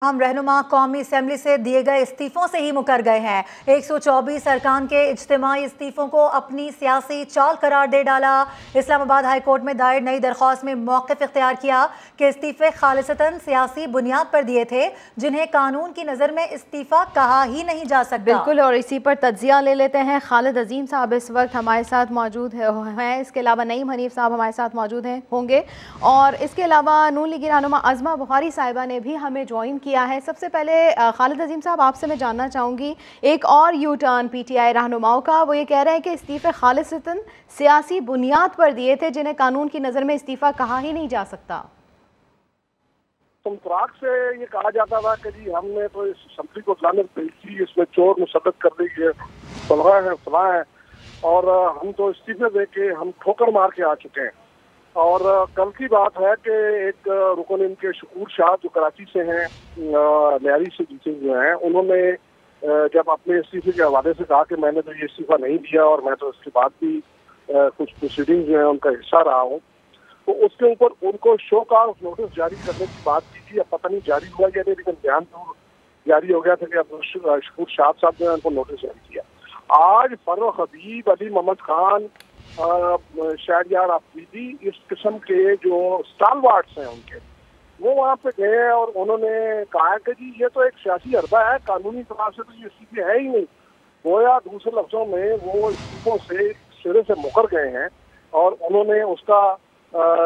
हम रहनुमा कौमी असम्बली से दिए गए इस्तीफ़ों से ही मुकर गए हैं। 124 अरकान के इज्तिमाई इस्तीफ़ों को अपनी सियासी चाल करार दे डाला। इस्लामाबाद हाई कोर्ट में दायर नई दरख्वास्त में मौक़िफ़ इख्तियार किया कि इस्तीफ़े खालिसतन सियासी बुनियाद पर दिए थे, जिन्हें कानून की नज़र में इस्तीफ़ा कहा ही नहीं जा सकता। बिल्कुल, और इसी पर तज्जिया ले लेते हैं। खालिद अजीम साहब इस वक्त हमारे साथ मौजूद हैं, इसके अलावा नईम हनीफ साहब हमारे साथ मौजूद होंगे, और इसके अलावा नून लीगी रहनुमा अज़मा बुखारी साहिबा ने भी हमें ज्वाइन किया है। सबसे पहले खालिद अजीम साहब, आपसे मैं जानना चाहूँगी एक और यू टर्न पीटीआई रहनुमाओं का। वो ये कह रहे हैं कि इस्तीफ़े खालिसतन सियासी बुनियाद पर दिए थे, जिन्हें कानून की नज़र में इस्तीफ़ा कहा ही नहीं जा सकता। तुम तुराक से ये कहा जाता था कि जी हमने तो इस असम्बली को जानिब भेजी, इसमें चोर मुसद्दत कर दी है, फलां है, और हम तो इस्तीफे दे के हम ठोकर मार के आ चुके हैं। और कल की बात है कि एक रुकन इनके शकूर शाह जो कराची से हैं, लियारी से जीते हुए हैं, उन्होंने जब अपने इस्तीफे के हवाले से कहा कि मैंने तो ये इस्तीफा नहीं दिया और मैं तो इसके बाद भी कुछ प्रोसीडिंग जो है उनका हिस्सा रहा हूँ, तो उसके ऊपर उनको शो कॉज नोटिस जारी करने की बात की थी। अब पता नहीं जारी हुआ या नहीं, लेकिन बयान तो जारी हो गया था कि अब शकूर शाह साहब ने उनको नोटिस जारी किया। आज फर्रुख हबीब, अली मोहम्मद खान, शहरयार अफरीदी, इस किस्म के जो स्टालवार्ड्स हैं उनके, वो वहाँ पे गए और उन्होंने कहा कि जी ये तो एक सियासी हरबा है, कानूनी तौर से तो ये इस्तीफे है ही नहीं। गोया दूसरे लफ्जों में वो इस्तीफों से सिरे से मुकर गए हैं और उन्होंने उसका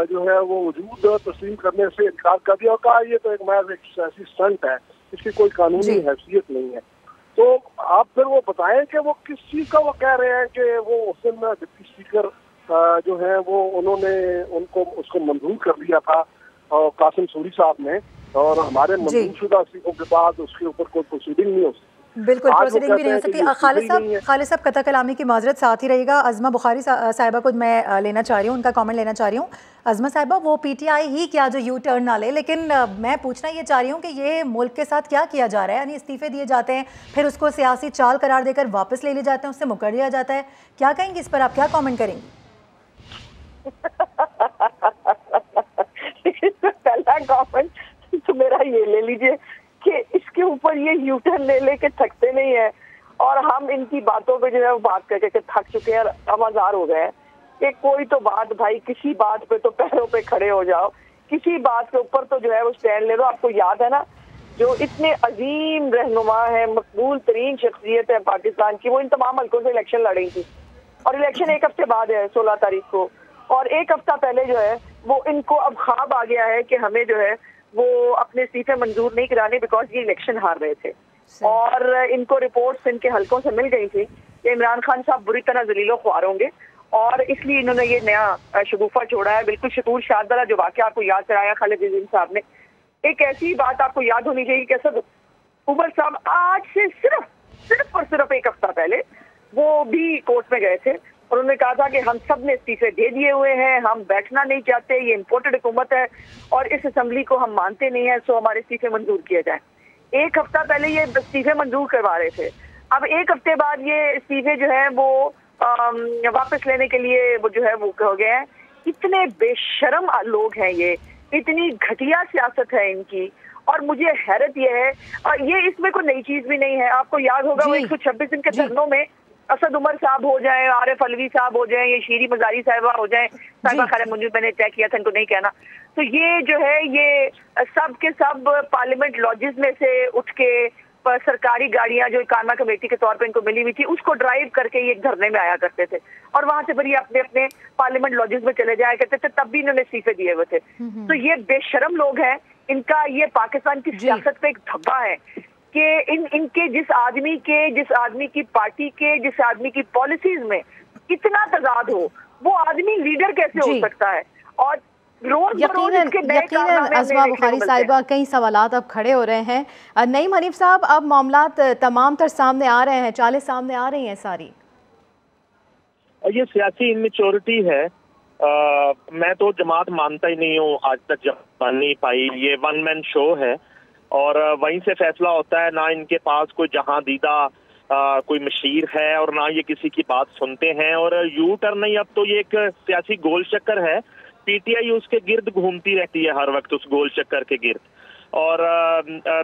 जो है वो वजूद तस्लीम करने से इनकार कर दिया और कहा ये तो एक महज एक सियासी स्टंट है, इसकी कोई कानूनी हैसियत नहीं है। तो आप फिर वो बताएं कि वो किस चीज का वो कह रहे हैं कि वो उस दिन डिप्टी स्पीकर जो है वो उन्होंने उनको उसको मंजूर कर दिया था और कासिम सूरी साहब ने, और हमारे मंजूरशुदा इस्तीफों के बाद उसके ऊपर कोई प्रोसीडिंग नहीं हो सकती। बिल्कुल प्रोसीडिंग भी नहीं हो सकती। खालिद साहब कता कलामी की माजरत साथ ही रहेगा। अज़मा बुखारी साहिबा को मैं लेना चाह रही हूँ, उनका कमेंट लेना चाह रही हूँ। अज़मा साहिबा, वो पीटीआई ही क्या जो यू टर्न ना ले, लेकिन मैं पूछना ये चाह रही हूँ कि ये मुल्क के साथ क्या किया जा रहा है। यानी इस्तीफे दिए जाते हैं, फिर उसको सियासी चाल करार देकर वापस ले लिए जाते हैं, उससे मुकर दिया जाता है। क्या कहेंगे इस पर, आप क्या कॉमेंट करेंगे? पहला कॉमेंट तो मेरा ये ले लीजिए कि इसके ऊपर ये यूटर्न ले लेके थकते नहीं है, और हम इनकी बातों पे जो है वो बात करके थक चुके हैं, आवाजार हो गए हैं कि कोई तो बात, भाई किसी बात पे तो पैरों पे खड़े हो जाओ, किसी बात के ऊपर तो जो है वो स्टैंड ले लो। आपको याद है ना, जो इतने अजीम रहनुमा है, मकबूल तरीन शख्सियत है पाकिस्तान की, वो इन तमाम हल्कों से इलेक्शन लड़ी थी, और इलेक्शन एक हफ्ते बाद है 16 तारीख को, और एक हफ्ता पहले जो है वो इनको अब ख्वाब आ गया है कि हमें जो है वो अपने इस्तीफे मंजूर नहीं कराने, बिकॉज ये इलेक्शन हार रहे थे। और इनको रिपोर्ट्स इनके हलकों से मिल गई थी कि इमरान खान साहब बुरी तरह जलीलो ख्वार होंगे, और इसलिए इन्होंने ये नया शगुफा छोड़ा है। बिल्कुल शकूर शाह वाला जो वाक़या आपको याद कराया खालिद अजीम साहब ने, एक ऐसी बात आपको याद होनी चाहिए कि असद उमर साहब आज से सिर्फ एक हफ्ता पहले वो भी कोर्ट में गए थे, और उन्होंने कहा था कि हम सब ने इस्तीफे दे दिए हुए हैं, हम बैठना नहीं चाहते, ये इम्पोर्टेड हुकूमत है और इस असम्बली को हम मानते नहीं है, सो हमारे इस्तीफे मंजूर किए जाए। एक हफ्ता पहले ये इस्तीफे मंजूर करवा रहे थे, अब एक हफ्ते बाद ये इस्तीफे जो है वो वापस लेने के लिए वो जो है वो हो गए हैं। इतने बेशरम लोग हैं ये, इतनी घटिया सियासत है इनकी, और मुझे हैरत ये है, और ये इसमें कोई नई चीज भी नहीं है। आपको याद होगा वो 126 दिन के धरनों में असद उमर साहब हो जाए, आरिफ अलवी साहब हो जाए, ये शीरी मजारी साहिबा हो जाए, साहिबा खैर मुझे मैंने तय किया था इनको नहीं कहना, तो ये जो है ये सब के सब पार्लियामेंट लॉजेस में से उठ के सरकारी गाड़ियां जो कानमा कमेटी के तौर पे इनको मिली हुई थी उसको ड्राइव करके ये धरने में आया करते थे, और वहां से फिर ये अपने अपने पार्लियामेंट लॉजेस में चले जाया करते थे, तब भी इन्होंने इस्तीफे दिए हुए थे। तो ये बेशरम लोग हैं, इनका ये पाकिस्तान की सियासत पे एक धब्बा है कि इनके जिस आदमी की पार्टी के, जिस आदमी की पॉलिसीज में इतना तजाद हो, वो आदमी लीडर कैसे हो सकता है। और यकीनन अज़मा बुखारी साहिबा, कई सवालात अब खड़े हो रहे हैं। नईम हनीफ साहब, अब मामलात तमाम तर सामने आ रहे हैं, चालें सामने आ रही हैं सारी। ये सियासी इनमेच्योरिटी है। मैं तो जमात मानता ही नहीं हूँ, आज तक जब मान नहीं पाई। ये वन मैन शो है और वहीं से फैसला होता है, ना इनके पास कोई जहां दीदा कोई मशीर है और ना ये किसी की बात सुनते हैं। और यू टर्न नहीं, अब तो ये एक सियासी गोल चक्कर है। पीटीआई उसके गिर्द घूमती रहती है हर वक्त, उस गोल चक्कर के गिर्द। और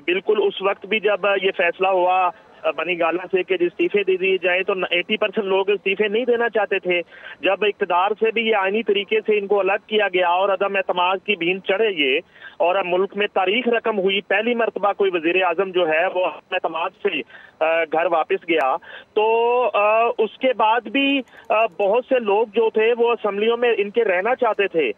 बिल्कुल उस वक्त भी जब ये फैसला हुआ बनी गाला से कि इस्तीफे दे दिए जाए तो 80% लोग इस्तीफे नहीं देना चाहते थे। जब इक़्तिदार से भी ये आईनी तरीके से इनको अलग किया गया और अदम एतमाद की भीन चढ़े ये, और मुल्क में तारीख रकम हुई, पहली मरतबा कोई वज़ीर आज़म जो है वो एतमाद से घर वापस गया, तो उसके बाद भी बहुत से लोग जो थे वो असम्बलियों में इनके रहना चाहते थे,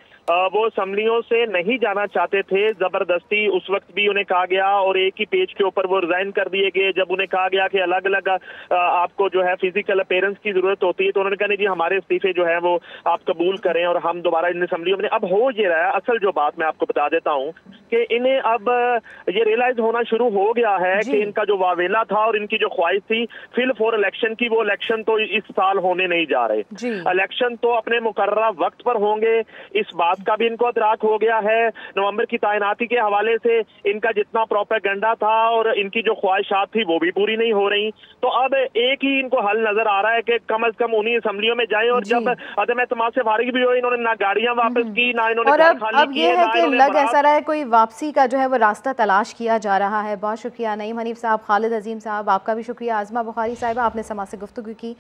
वो असम्बलियों से नहीं जाना चाहते थे। जबरदस्ती उस वक्त भी उन्हें कहा गया और एक ही पेज के ऊपर वो रिजाइन कर दिए गए। जब उन्हें कहा गया कि अलग अलग आपको जो है फिजिकल अपीयरेंस की जरूरत होती है, तो उन्होंने कहा नहीं जी हमारे इस्तीफे जो है वो आप कबूल करें और हम दोबारा इन असम्बलियों में। अब हो ये रहा है, असल जो बात मैं आपको बता देता हूँ कि इन्हें अब ये रियलाइज होना शुरू हो गया है कि इनका जो वावेला था और इनकी जो ख्वाहिश थी फिल फॉर इलेक्शन की, वो इलेक्शन तो इस साल होने नहीं जा रहे। इलेक्शन तो अपने मुकर्ररा वक्त पर होंगे, इस बात का भी इनको अदराक हो गया है। नवंबर की तैनाती के हवाले से इनका जितना प्रोपेगेंडा था और इनकी जो ख्वाहिशात थी वो भी पूरी नहीं हो रही। तो अब एक ही इनको हल नजर आ रहा है कि कम से कम उन्हीं असम्बलियों में जाएं। और जब अदम एतमाद से फारिग भी हुए, इन्होंने ना गाड़ियां वापस की, ना इन्होंने घर खाली किए, ना इन्होंने लग ऐसा रहा है कोई वापसी का जो है वो रास्ता तलाश किया जा रहा है। बहुत शुक्रिया नईम हनीफ साहब, खालिद अजीम साहब, आपका भी शुक्रिया। आज़मा बुखारी साहिबा, आपने समाज से गुफ्तगू की।